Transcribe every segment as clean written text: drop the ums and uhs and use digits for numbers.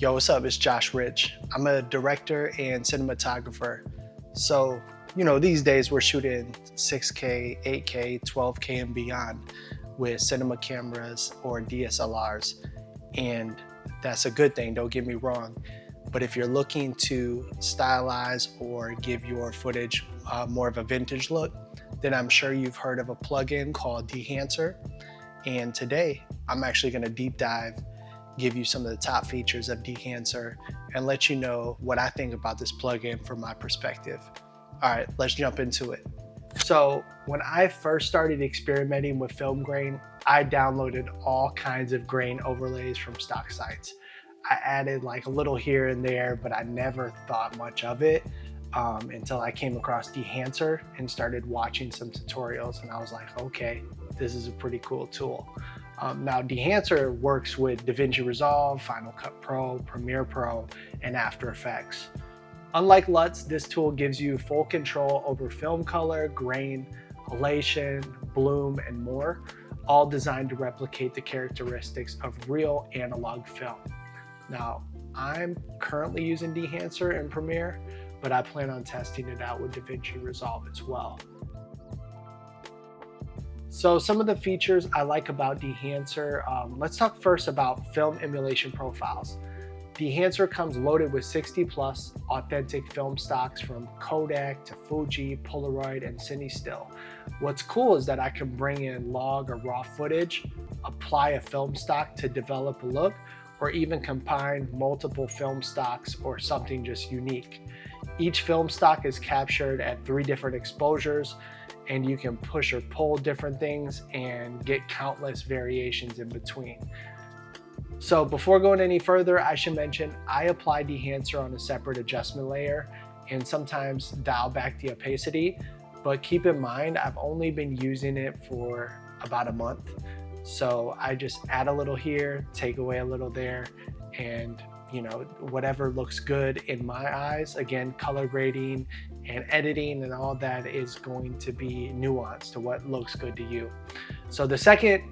Yo, what's up? It's Josh Rich. I'm a director and cinematographer. So, these days we're shooting 6K, 8K, 12K and beyond with cinema cameras or DSLRs. And that's a good thing, don't get me wrong. But if you're looking to stylize or give your footage more of a vintage look, then I'm sure you've heard of a plugin called Dehancer. And today I'm actually going to deep dive, give you some of the top features of Dehancer, and let you know what I think about this plugin from my perspective. All right, let's jump into it. So when I first started experimenting with film grain, I downloaded all kinds of grain overlays from stock sites. I added like a little here and there, but I never thought much of it until I came across Dehancer and started watching some tutorials, and I was like, okay, this is a pretty cool tool. Now Dehancer works with DaVinci Resolve, Final Cut Pro, Premiere Pro, and After Effects. Unlike LUTs, this tool gives you full control over film color, grain, halation, bloom, and more, all designed to replicate the characteristics of real analog film. Now, I'm currently using Dehancer in Premiere, but I plan on testing it out with DaVinci Resolve as well. So some of the features I like about Dehancer, let's talk first about film emulation profiles. Dehancer comes loaded with 60 plus authentic film stocks from Kodak to Fuji, Polaroid, and CineStill. What's cool is that I can bring in log or raw footage, apply a film stock to develop a look, or even combine multiple film stocks or something just unique. Each film stock is captured at 3 different exposures, and you can push or pull different things and get countless variations in between. So before going any further, I should mention I apply Dehancer on a separate adjustment layer and sometimes dial back the opacity, but keep in mind I've only been using it for about a month. So I just add a little here, take away a little there, and whatever looks good in my eyes. Again, color grading and editing and all that is going to be nuanced to what looks good to you. So the second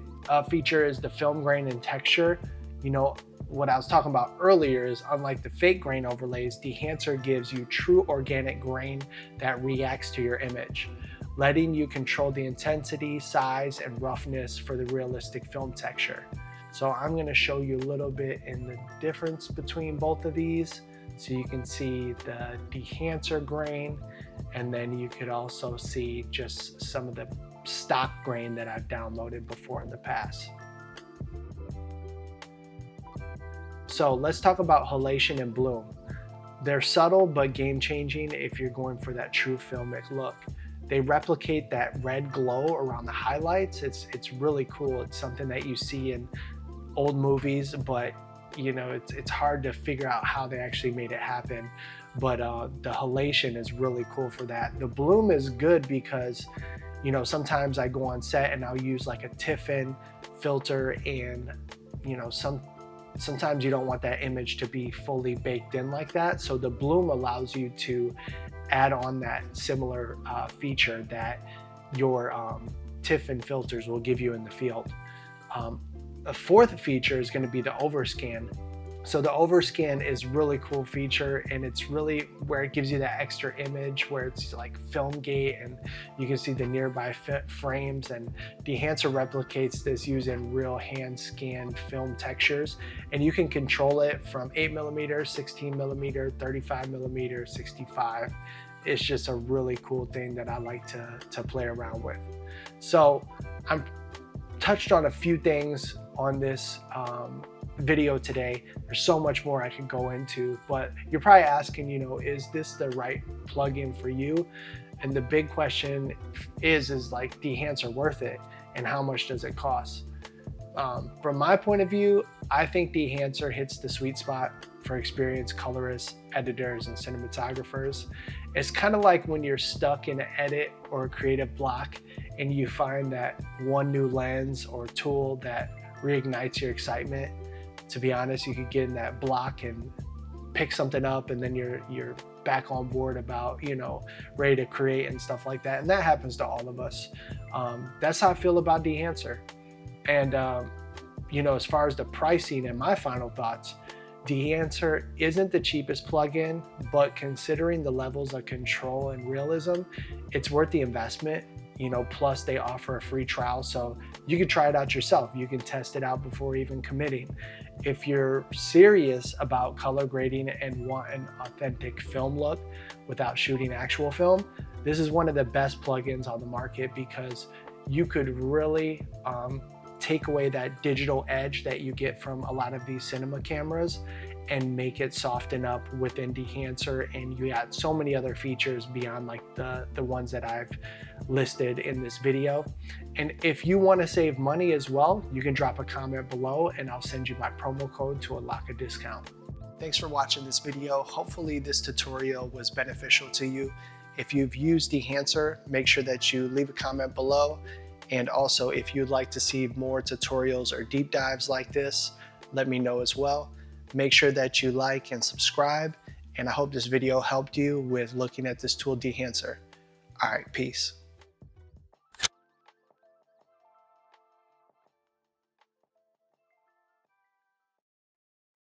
feature is the film grain and texture. What I was talking about earlier is, unlike the fake grain overlays, Dehancer gives you true organic grain that reacts to your image, letting you control the intensity, size, and roughness for the realistic film texture. So I'm going to show you a little bit in the difference between both of these, so you can see the Dehancer grain, and then you could also see just some of the stock grain that I've downloaded before in the past. So let's talk about halation and bloom. They're subtle but game-changing if you're going for that true filmic look. They replicate that red glow around the highlights. It's really cool. It's something that you see in old movies, but it's hard to figure out how they actually made it happen. But the halation is really cool for that. The bloom is good because sometimes I go on set and I'll use like a Tiffin filter, and sometimes you don't want that image to be fully baked in like that. So the bloom allows you to add on that similar feature that your Tiffin filters will give you in the field. A fourth feature is going to be the Overscan. So the Overscan is really cool feature, and it's really where it gives you that extra image where it's like film gate and you can see the nearby frames, and Dehancer replicates this using real hand scanned film textures, and you can control it from 8mm, 16mm, 35mm, 65. It's just a really cool thing that I like to play around with. So I'm touched on a few things on this video today. There's so much more I could go into, but you're probably asking, is this the right plugin for you? And the big question is like, Dehancer worth it, and how much does it cost? From my point of view, I think Dehancer hits the sweet spot for experienced colorists, editors, and cinematographers. It's kind of like when you're stuck in an edit or a creative block and you find that one new lens or tool that reignites your excitement. To be honest, you could get in that block and pick something up, and then you're back on board about, ready to create and stuff like that. And that happens to all of us. That's how I feel about Dehancer. And as far as the pricing and my final thoughts, Dehancer isn't the cheapest plugin, but considering the levels of control and realism, it's worth the investment. Plus they offer a free trial, so you can try it out yourself. You can test it out before even committing. If you're serious about color grading and want an authentic film look without shooting actual film, this is one of the best plugins on the market, because you could really take away that digital edge that you get from a lot of these cinema cameras and make it soften up within Dehancer. And you got so many other features beyond like the ones that I've listed in this video. And if you want to save money as well, you can drop a comment below and I'll send you my promo code to unlock a discount. Thanks for watching this video. Hopefully this tutorial was beneficial to you. If you've used Dehancer, make sure that you leave a comment below. And also, if you'd like to see more tutorials or deep dives like this, let me know as well. Make sure that you like and subscribe, and I hope this video helped you with looking at this tool, Dehancer. All right, peace.